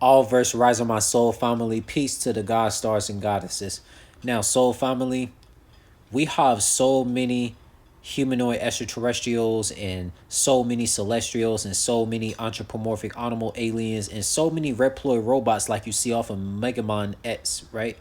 All verse rise on my soul family. Peace to the God stars and goddesses. Now, soul family, we have so many humanoid extraterrestrials and so many celestials and so many anthropomorphic animal aliens and so many reploid robots like you see off of Megamon X, right?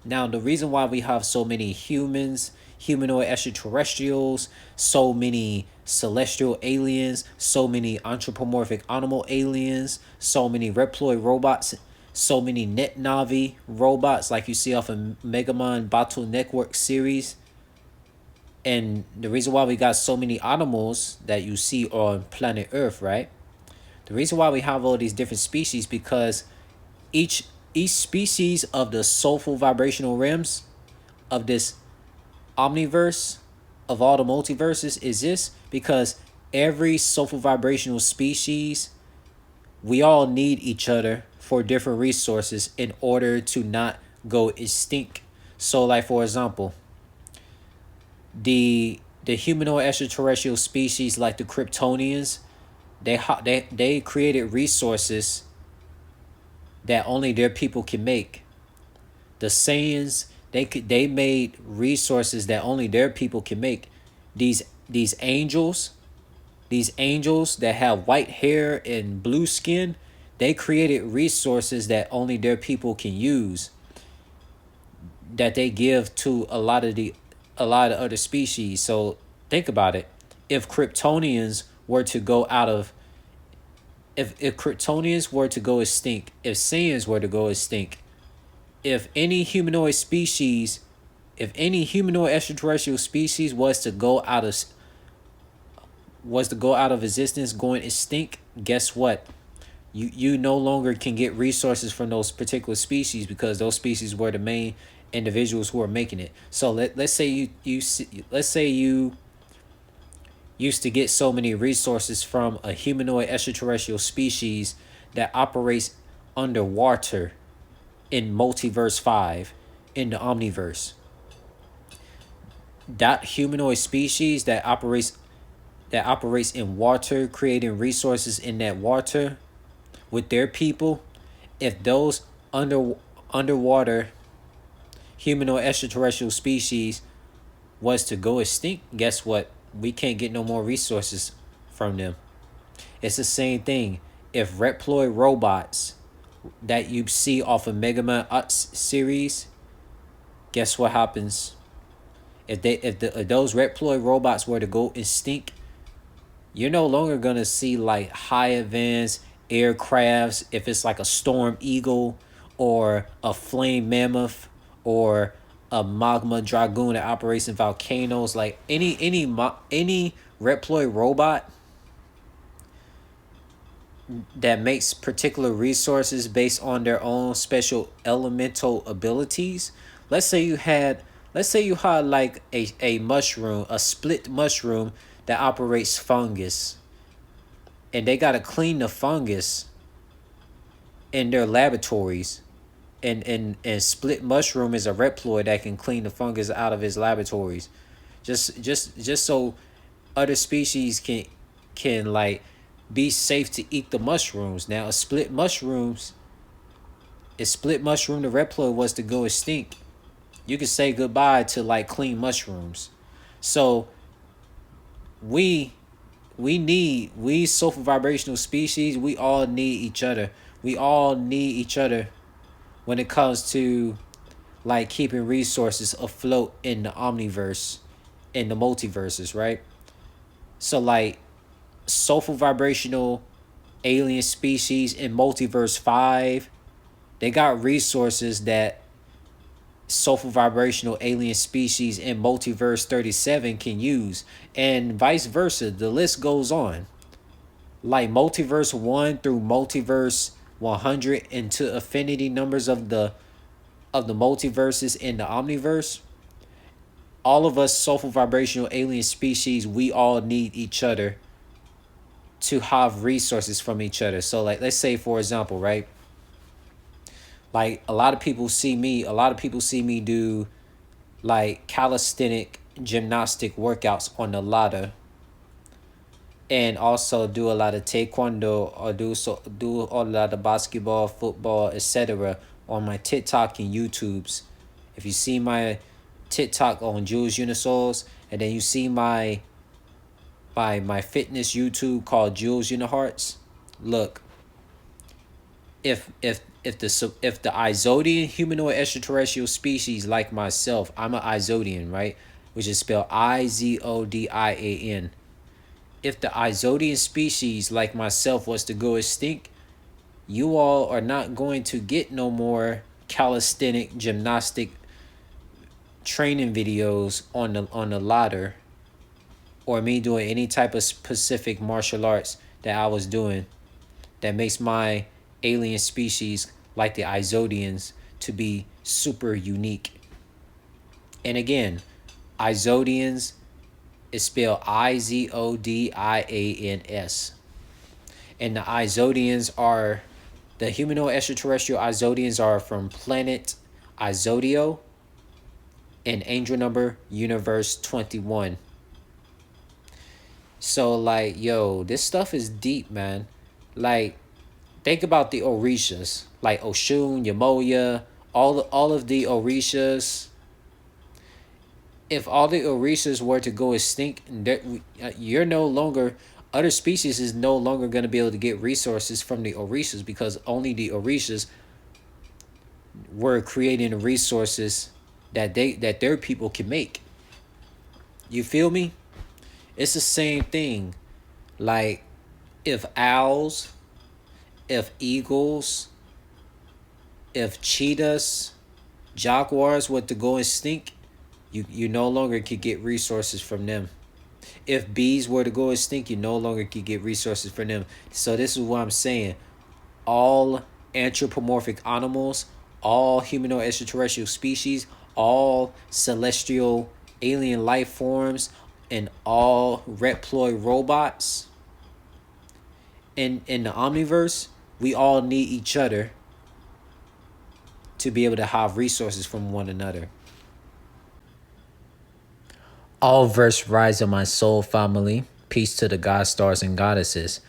Now, the reason why we have so many humans, humanoid extraterrestrials, so many celestial aliens, so many anthropomorphic animal aliens, so many reploid robots, so many net Navi robots like you see off of Megamon Battle Network series. And the reason why we got so many animals that you see on planet Earth, right? The reason why we have all these different species because each each species of the soulful vibrational realms of this omniverse of all the multiverses exists because every soulful vibrational species, we all need each other for different resources in order to not go extinct. So like for example, the humanoid extraterrestrial species like the Kryptonians, they created resources that only their people can make. The Saiyans, they made resources that only their people can make. These these angels, these angels that have white hair and blue skin, they created resources that only their people can use that they give to a lot of other species. So think about it. If Kryptonians were to go out of if Kryptonians were to go extinct, if Saiyans were to go extinct, if any humanoid species, if any humanoid extraterrestrial species was to go out of existence, going extinct, guess what? You no longer can get resources from those particular species because those species were the main individuals who are making it. So let's say let's say you used to get so many resources from a humanoid extraterrestrial species that operates underwater in multiverse 5 in the omniverse. That humanoid species that operates in water, creating resources in that water with their people, if those underwater humanoid extraterrestrial species was to go extinct, guess what? We can't get no more resources from them. It's the same thing. If reploid robots that you see off of Mega Man X series, guess what happens? If those reploid robots were to go extinct, you're no longer gonna see like high advanced aircrafts if it's like a Storm Eagle or a Flame Mammoth or a Magma Dragoon that operates in volcanoes. Like any reploid robot that makes particular resources based on their own special elemental abilities. Let's say you had like a mushroom, a split mushroom that operates fungus, and they gotta clean the fungus in their laboratories. And split mushroom is a reploid that can clean the fungus out of his laboratories. Just so other species can like be safe to eat the mushrooms. Now a split mushroom the reploid was to go extinct, you could say goodbye to like clean mushrooms. So we we soulful vibrational species, we all need each other. We all need each other when it comes to like keeping resources afloat in the omniverse, in the multiverses, right? So like soulful vibrational alien species in multiverse 5, they got resources that soulful vibrational alien species in multiverse 37 can use, and vice versa. The list goes on. Like multiverse 1 through multiverse 100 into affinity numbers of the multiverses in the omniverse, all of us soulful vibrational alien species, we all need each other to have resources from each other. So like let's say for example, right? Like a lot of people see me do like calisthenic gymnastic workouts on the ladder, and also do a lot of taekwondo or do a lot of basketball, football, etc. on my TikTok and YouTubes. If you see my TikTok on Jules Unisols, and then you see my fitness YouTube called Jules Unihearts, look, if the Izodian humanoid extraterrestrial species like myself, I'm an Izodian, right? Which is spelled Izodian. If the Izodian species like myself was to go extinct, you all are not going to get no more calisthenic gymnastic training videos on the ladder, or me doing any type of specific martial arts that I was doing that makes my alien species like the Izodians to be super unique. And again, Izodians is spelled Izodians. And the Izodians are the humanoid extraterrestrial Izodians are from planet Izodio and angel number universe 21. So like, yo, this stuff is deep, man. Like, think about the Orishas, like Oshun, Yamoya, all of the Orishas. If all the Orishas were to go extinct, you're no longer, other species is no longer going to be able to get resources from the Orishas, because only the Orishas were creating the resources that their people can make. You feel me? It's the same thing. Like, if owls, if eagles, if cheetahs, jaguars were to go extinct, you no longer could get resources from them. If bees were to go extinct, you no longer could get resources from them. So this is what I'm saying. All anthropomorphic animals, all humanoid extraterrestrial species, all celestial alien life forms, and all reploid robots in the Omniverse, we all need each other to be able to have resources from one another. All verse rise of my soul family. Peace to the god stars and goddesses.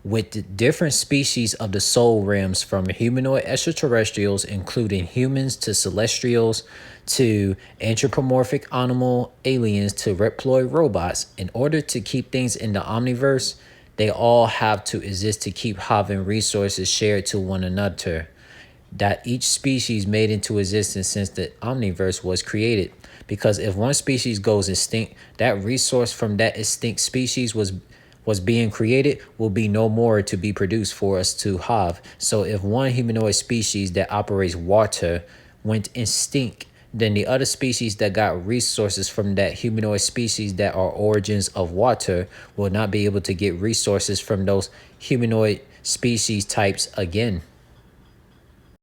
With the different species of the soul realms, from humanoid extraterrestrials, including humans, to celestials, to anthropomorphic animal aliens, to reploid robots, in order to keep things in the Omniverse, they all have to exist to keep having resources shared to one another that each species made into existence since the Omniverse was created. Because if one species goes extinct, that resource from that extinct species was being created will be no more to be produced for us to have. So if one humanoid species that operates water went extinct, then the other species that got resources from that humanoid species that are origins of water will not be able to get resources from those humanoid species types again.